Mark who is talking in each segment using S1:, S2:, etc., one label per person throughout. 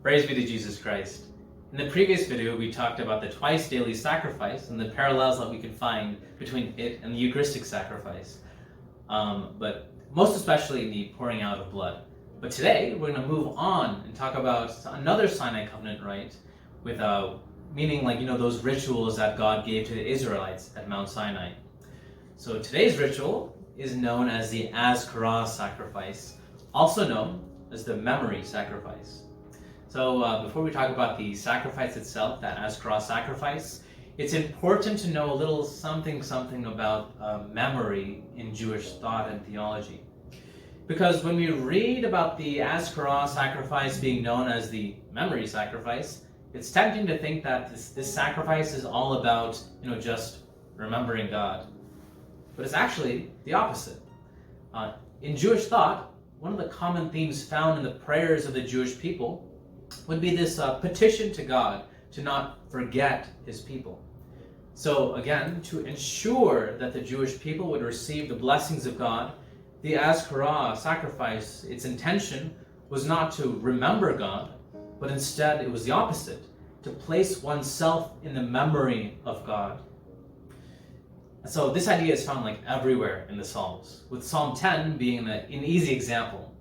S1: Praise be to Jesus Christ. In the previous video, we talked about the twice daily sacrifice and the parallels that we can find between it and the Eucharistic sacrifice, but most especially the pouring out of blood. But today, we're going to move on and talk about another Sinai covenant rite, with meaning those rituals that God gave to the Israelites at Mount Sinai. So today's ritual is known as the Azkarah sacrifice, also known as the memory sacrifice. So before we talk about the sacrifice itself, that Azkarah sacrifice, it's important to know a little something about memory in Jewish thought and theology. Because when we read about the Azkarah sacrifice being known as the memory sacrifice, it's tempting to think that this sacrifice is all about, just remembering God. But it's actually the opposite. In Jewish thought, one of the common themes found in the prayers of the Jewish people would be this petition to God to not forget his people. So again, to ensure that the Jewish people would receive the blessings of God, the Azkarah sacrifice, its intention was not to remember God, but instead it was the opposite, to place oneself in the memory of God. And so this idea is found everywhere in the Psalms, with Psalm 10 being an easy example.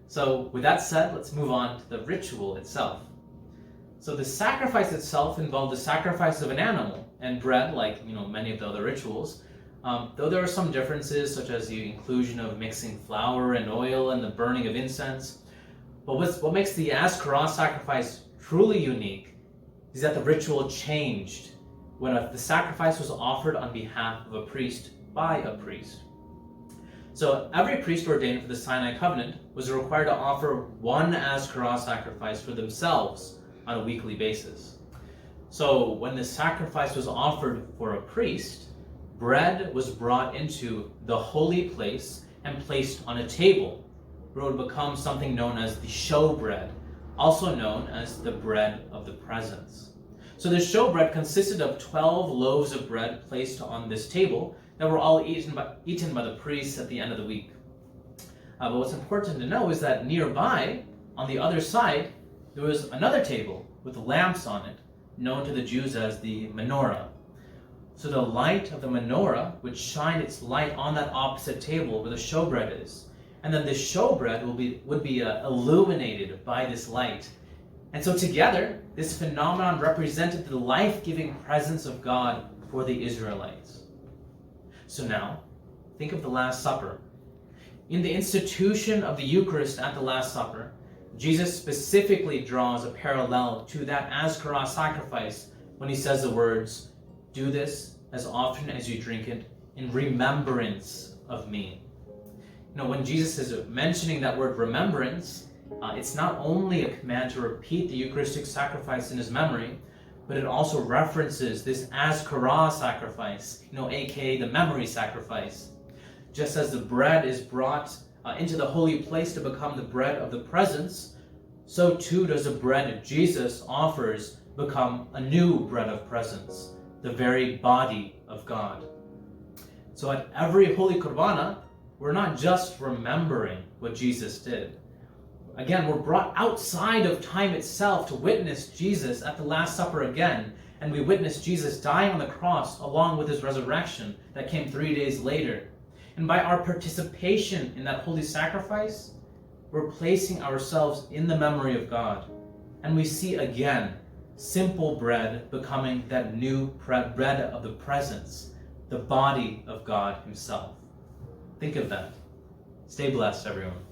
S1: So with that said, let's move on to the ritual itself. So the sacrifice itself involved the sacrifice of an animal and bread, like many of the other rituals, though there are some differences, such as the inclusion of mixing flour and oil and the burning of incense. But what makes the Azkarah sacrifice truly unique is that the ritual changed when the sacrifice was offered on behalf of a priest by a priest. So every priest ordained for the Sinai covenant was required to offer one Azkarah sacrifice for themselves on a weekly basis. So when the sacrifice was offered for a priest, bread was brought into the holy place and placed on a table, where it would become something known as the showbread, also known as the bread of the presence. So the showbread consisted of 12 loaves of bread placed on this table that were all eaten by the priests at the end of the week. But what's important to know is that nearby, on the other side, there was another table with lamps on it, known to the Jews as the menorah. So the light of the menorah would shine its light on that opposite table where the showbread is. And then this showbread would be illuminated by this light. And so together, this phenomenon represented the life-giving presence of God for the Israelites. So now, think of the Last Supper. In the institution of the Eucharist at the Last Supper, Jesus specifically draws a parallel to that Azkarah sacrifice when he says the words, "Do this as often as you drink it in remembrance of me." When Jesus is mentioning that word remembrance, it's not only a command to repeat the Eucharistic sacrifice in his memory, but it also references this Azkarah sacrifice, aka the memory sacrifice. Just as the bread is brought into the holy place to become the bread of the presence, so too does the bread Jesus offers become a new bread of presence, the very body of God. So at every Holy Qurbana, we're not just remembering what Jesus did. Again, we're brought outside of time itself to witness Jesus at the Last Supper again, and we witness Jesus dying on the cross along with his resurrection that came 3 days later. And by our participation in that holy sacrifice, we're placing ourselves in the memory of God. And we see again simple bread becoming that new bread of the presence, the body of God himself. Think of that. Stay blessed, everyone.